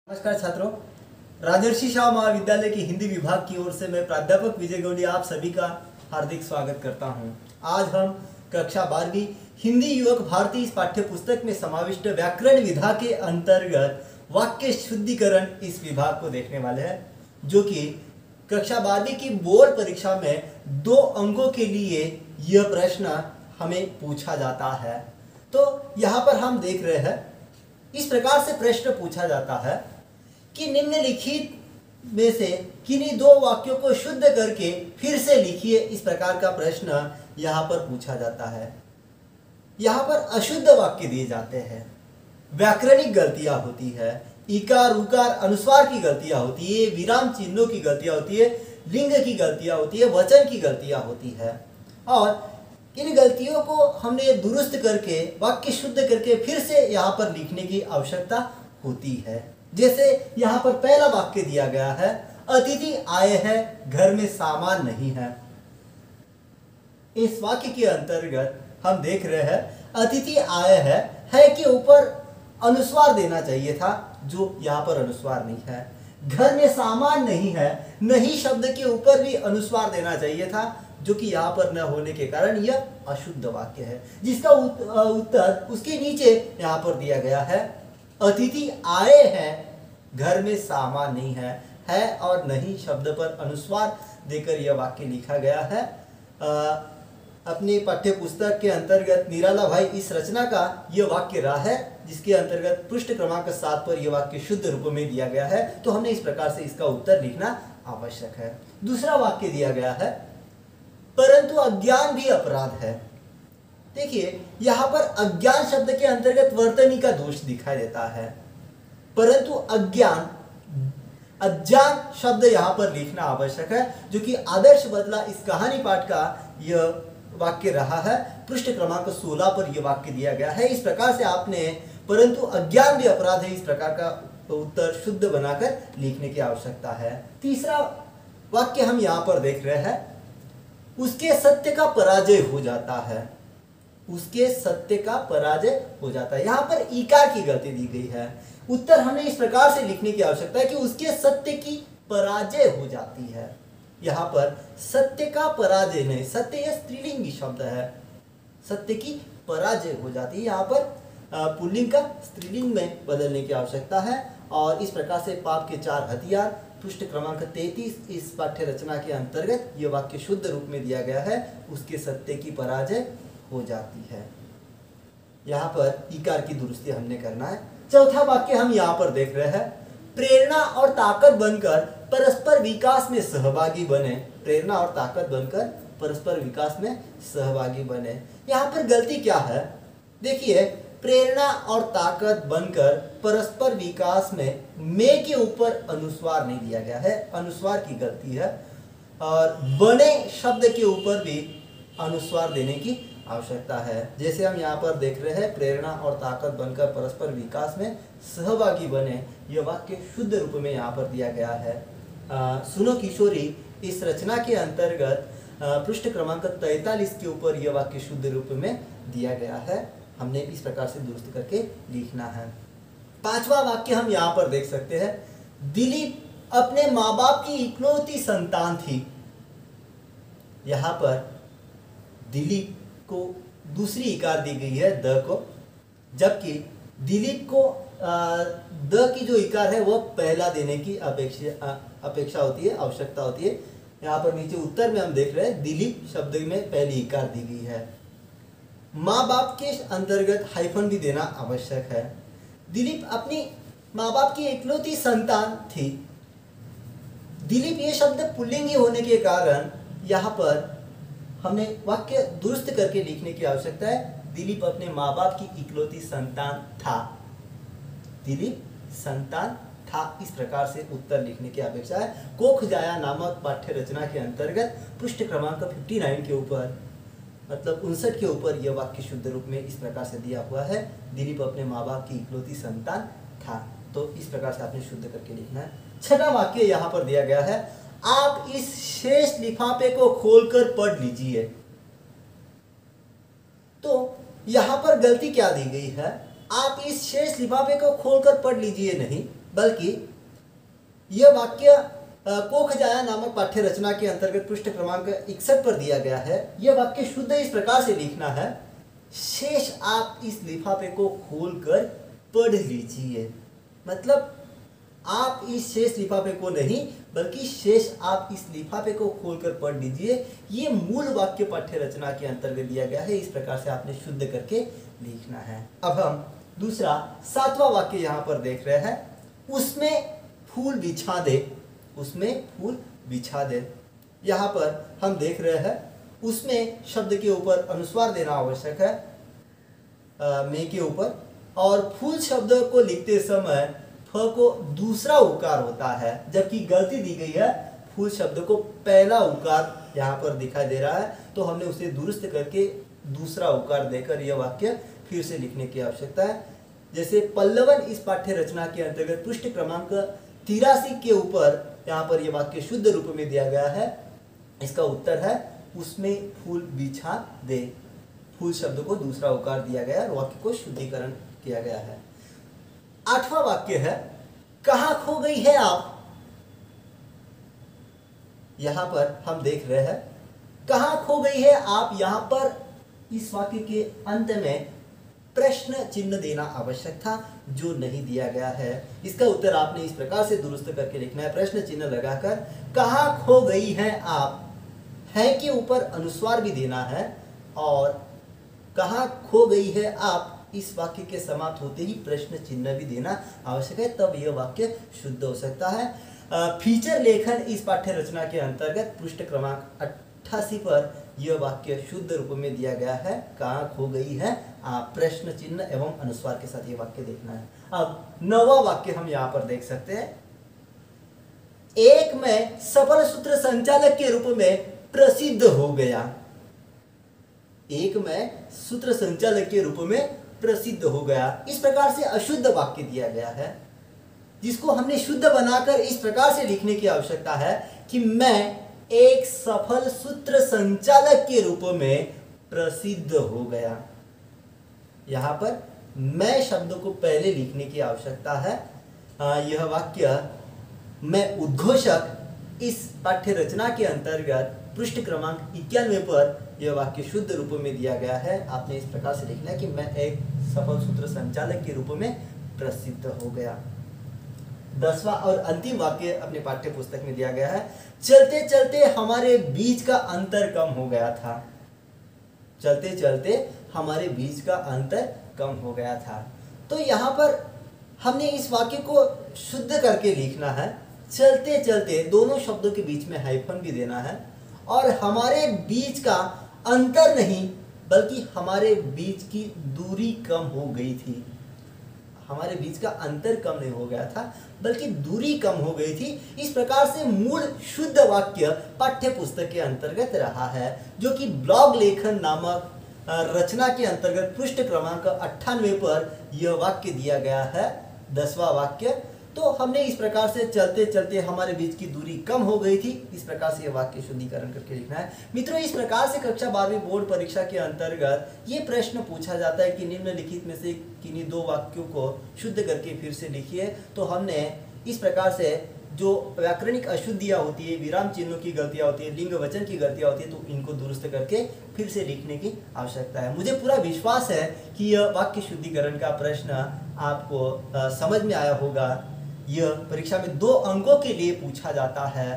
नमस्कार छात्रों, राजर्षि शाह महाविद्यालय की हिंदी विभाग की ओर से मैं प्राध्यापक विजय गौड़ी आप सभी का हार्दिक स्वागत करता हूं। आज हम कक्षा 12वीं हिंदी युवक भारती इस पाठ्य पुस्तक में समाविष्ट व्याकरण विधा के अंतर्गत वाक्य शुद्धिकरण इस विभाग को देखने वाले हैं, जो कि कक्षा 12वीं की बोर्ड परीक्षा में 2 अंकों के लिए यह प्रश्न हमें पूछा जाता है। तो यहाँ पर हम देख रहे हैं, इस प्रकार से प्रश्न पूछा जाता है कि निम्नलिखित में से किन्हीं 2 वाक्यों को शुद्ध करके फिर से लिखिए। इस प्रकार का प्रश्न यहाँ पर पूछा जाता है। यहाँ पर अशुद्ध वाक्य दिए जाते हैं, व्याकरणिक गलतियां होती है, इकार उकार अनुस्वार की गलतियां होती है, विराम चिन्हों की गलतियां होती है, लिंग की गलतियां होती है, वचन की गलतियां होती है। और इन गलतियों को हमने दुरुस्त करके वाक्य शुद्ध करके फिर से यहाँ पर लिखने की आवश्यकता होती है। जैसे यहाँ पर पहला वाक्य दिया गया है, अतिथि आए हैं, घर में सामान नहीं है। इस वाक्य के अंतर्गत हम देख रहे हैं, अतिथि आए हैं, है के ऊपर अनुस्वार देना चाहिए था, जो यहाँ पर अनुस्वार नहीं है। घर में सामान नहीं है, नहीं शब्द के ऊपर भी अनुस्वार देना चाहिए था, जो कि यहाँ पर न होने के कारण यह अशुद्ध वाक्य है, जिसका उत्तर उसके नीचे यहाँ पर दिया गया है। अतिथि आए हैं, घर में सामान नहीं है और नहीं शब्द पर अनुस्वार देकर यह वाक्य लिखा गया है। अपनी पाठ्य पुस्तक के अंतर्गत निराला भाई इस रचना का यह वाक्य रहा है, जिसके अंतर्गत पृष्ठ क्रमांक 7 पर यह वाक्य शुद्ध रूप में दिया गया है। तो हमने इस प्रकार से इसका उत्तर लिखना आवश्यक है। दूसरा वाक्य दिया गया है, परंतु अज्ञान भी अपराध है। देखिए, यहाँ पर अज्ञान शब्द के अंतर्गत वर्तनी का दोष दिखाई देता है, परंतु अज्ञान शब्द यहाँ पर लिखना आवश्यक है, जो कि आदर्श बदला इस कहानी पाठ का यह वाक्य रहा है। पृष्ठ क्रमांक 16 पर यह वाक्य दिया गया है। इस प्रकार से आपने परंतु अज्ञान भी अपराध है, इस प्रकार का उत्तर शुद्ध बनाकर लिखने की आवश्यकता है। तीसरा वाक्य हम यहाँ पर देख रहे हैं, उसके सत्य का पराजय हो जाता है। उसके सत्य का पराजय हो जाता है। यहाँ पर ईकार की गलती दी गई है। उत्तर हमें इस प्रकार से लिखने की आवश्यकता है कि उसके सत्य की पराजय हो जाती है। यहाँ पर सत्य का पराजय नहीं, सत्य यह स्त्रीलिंगी शब्द है, सत्य की पराजय हो जाती है। यहाँ पर पुल्लिंग का स्त्रीलिंग में बदलने की आवश्यकता है। और इस प्रकार से पाप के 4 हथियार पृष्ठ क्रमांक 33 इस पाठ्य रचना के अंतर्गत यह वाक्य शुद्ध रूप में दिया गया है, उसके सत्य की पराजय हो जाती है। यहाँ पर इकार की दुरुस्ती हमने करना है। चौथा वाक्य हम यहाँ पर देख रहे हैं, प्रेरणा और ताकत बनकर परस्पर विकास में सहभागी बने। प्रेरणा और ताकत बनकर परस्पर विकास में सहभागी बने। यहाँ पर गलती क्या है? देखिए, प्रेरणा और ताकत बनकर परस्पर विकास में के ऊपर अनुस्वार नहीं दिया गया है, अनुस्वार की गलती है। और बने शब्द के ऊपर भी अनुस्वार देने की आवश्यकता है। जैसे हम यहाँ पर देख रहे हैं, प्रेरणा और ताकत बनकर परस्पर विकास में सहभागी बने, यह वाक्य शुद्ध रूप में यहाँ पर दिया गया है। सुनो किशोरी इस रचना के अंतर्गत पृष्ठ क्रमांक 43 के ऊपर यह वाक्य शुद्ध रूप में दिया गया है। हमने इस प्रकार से दुरुस्त करके लिखना है। 5वां वाक्य हम यहाँ पर देख सकते हैं, दिलीप अपने माँ बाप की इकलौती संतान थी। यहाँ पर दिलीप को दूसरी इकार दी गई है, द को, जबकि दिलीप को द की जो इकार है वह पहला देने की अपेक्षा होती है, आवश्यकता होती है। यहाँ पर नीचे उत्तर में हम देख रहे हैं, दिलीप शब्द में पहली इकार दी गई है। माँ बाप के अंतर्गत हाइफन भी देना आवश्यक है। दिलीप अपनी माँ बाप की इकलौती संतान थी। दिलीप ये शब्द पुल्लिंगी होने के कारण यहाँ पर हमने वाक्य दुरुस्त करके लिखने की आवश्यकता है। दिलीप अपने माँ बाप की इकलौती संतान था। दिलीप संतान था, इस प्रकार से उत्तर लिखने की अपेक्षा है। कोख जाया नामक पाठ्य रचना के अंतर्गत पृष्ठ क्रमांक 59 के ऊपर, मतलब 59 के ऊपर यह वाक्य शुद्ध रूप में इस प्रकार से दिया हुआ है, दिलीप अपने माँ बाप की इकलौती संतान था। तो इस प्रकार से आपने शुद्ध करके लिखना है। 6वां वाक्य यहाँ पर दिया गया है, आप इस शेष लिफाफे को खोलकर पढ़ लीजिए। तो यहाँ पर गलती क्या दी गई है? आप इस शेष लिफाफे को खोलकर पढ़ लीजिए नहीं, बल्कि यह वाक्य कोख जाया नामक पाठ्य रचना के अंतर्गत पृष्ठ क्रमांक 61 पर दिया गया है। यह वाक्य शुद्ध इस प्रकार से लिखना है, शेष आप इस लिफाफे को खोलकर पढ़ लीजिए। मतलब आप इस शेष लिफाफे को नहीं, बल्कि शेष आप इस लिफाफे को खोलकर पढ़ लीजिए। ये मूल वाक्य पाठ्य रचना के अंतर्गत दिया गया है। इस प्रकार से आपने शुद्ध करके लिखना है। अब हम दूसरा 7वां वाक्य यहाँ पर देख रहे हैं, उसमें फूल बिछा दे, उसमें फूल बिछा दे। यहाँ पर हम देख रहे हैं, उसमें शब्द के ऊपर अनुस्वार देना आवश्यक है, में के ऊपर, और फूल शब्द को लिखते समय फ को दूसरा उकार होता है, जबकि गलती दी गई है, फूल शब्द को पहला उकार यहाँ पर दिखाई दे रहा है। तो हमने उसे दुरुस्त करके दूसरा उकार देकर यह वाक्य फिर से लिखने की आवश्यकता है। जैसे पल्लवन इस पाठ्य रचना के अंतर्गत पृष्ठ क्रमांक 83 के ऊपर यहाँ पर यह वाक्य शुद्ध रूप में दिया गया है। इसका उत्तर है, उसमें फूल बिछा दे। फूल शब्द को दूसरा उकार दिया गया और वाक्य को शुद्धिकरण किया गया है। 8वां वाक्य है, कहाँ खो गई है आप। यहां पर हम देख रहे हैं, कहाँ खो गई है आप। यहां पर इस वाक्य के अंत में प्रश्न चिन्ह देना आवश्यक था, जो नहीं दिया गया है। इसका उत्तर आपने इस प्रकार से दुरुस्त करके लिखना है, प्रश्न चिन्ह लगाकर, कहाँ खो गई है आप। है के ऊपर अनुस्वार भी देना है, और कहाँ खो गई है आप इस वाक्य के समाप्त होते ही प्रश्न चिन्ह भी देना आवश्यक है, तब यह वाक्य शुद्ध हो सकता है। फीचर लेखन इस पाठ्य रचना के अंतर्गत पृष्ठ क्रमांक 88 पर यह वाक्य शुद्ध रूप में दिया गया है, कहाँ खो गई है आप, प्रश्न चिन्ह एवं अनुस्वार के साथ यह वाक्य देखना है। अब 9वां वाक्य हम यहाँ पर देख सकते हैं, एक में सफल सूत्र संचालक के रूप में प्रसिद्ध हो गया। एक में सूत्र संचालक के रूप में प्रसिद्ध हो गया। इस प्रकार से अशुद्ध वाक्य दिया गया है, जिसको हमने शुद्ध बनाकर इस प्रकार से लिखने की आवश्यकता है कि मैं एक सफल सूत्र संचालक के रूप में प्रसिद्ध हो गया। यहां पर मैं शब्द को पहले लिखने की आवश्यकता है। यह वाक्य मैं उद्घोषक इस पाठ्य रचना के अंतर्गत पृष्ठ क्रमांक 91 पर यह वाक्य शुद्ध रूप में दिया गया है। आपने इस प्रकार से लिखना है कि मैं एक सफल सूत्र संचालक के रूप में प्रसिद्ध हो गया। 10वां और अंतिम वाक्य अपने पाठ्य पुस्तक में दिया गया है, चलते चलते हमारे बीच का अंतर कम हो गया था। चलते चलते हमारे बीच का अंतर कम हो गया था। तो यहाँ पर हमने इस वाक्य को शुद्ध करके लिखना है। चलते चलते दोनों शब्दों के बीच में हाइफन भी देना है, और हमारे बीच का अंतर नहीं, बल्कि हमारे बीच की दूरी कम हो गई थी। हमारे बीच का अंतर कम नहीं हो गया था, बल्कि दूरी कम हो गई थी। इस प्रकार से मूल शुद्ध वाक्य पाठ्य पुस्तक के अंतर्गत रहा है, जो कि ब्लॉग लेखन नामक रचना के अंतर्गत पृष्ठ क्रमांक 98 पर यह वाक्य दिया गया है, 10वां वाक्य। तो हमने इस प्रकार से चलते चलते हमारे बीच की दूरी कम हो गई थी, इस प्रकार से यह वाक्य शुद्धिकरण करके लिखना है। मित्रों, इस प्रकार से कक्षा 12वीं बोर्ड परीक्षा के अंतर्गत ये प्रश्न पूछा जाता है कि निम्नलिखित में से किन्हीं दो वाक्यों को शुद्ध करके फिर से लिखिए। तो हमने इस प्रकार से जो व्याकरणिक अशुद्धियाँ होती है, विराम चिन्हों की गलतियाँ होती है, लिंग वचन की गलतियाँ होती है, तो इनको दुरुस्त करके फिर से लिखने की आवश्यकता है। मुझे पूरा विश्वास है कि यह वाक्य शुद्धिकरण का प्रश्न आपको समझ में आया होगा। यह परीक्षा में 2 अंकों के लिए पूछा जाता है।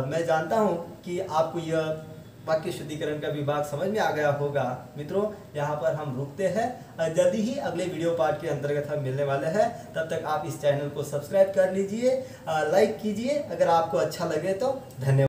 मैं जानता हूं कि आपको यह वाक्य शुद्धिकरण का विभाग समझ में आ गया होगा। मित्रों, यहाँ पर हम रुकते हैं, जल्दी ही अगले वीडियो पार्ट के अंतर्गत हम मिलने वाले हैं। तब तक आप इस चैनल को सब्सक्राइब कर लीजिए, लाइक कीजिए अगर आपको अच्छा लगे तो। धन्यवाद।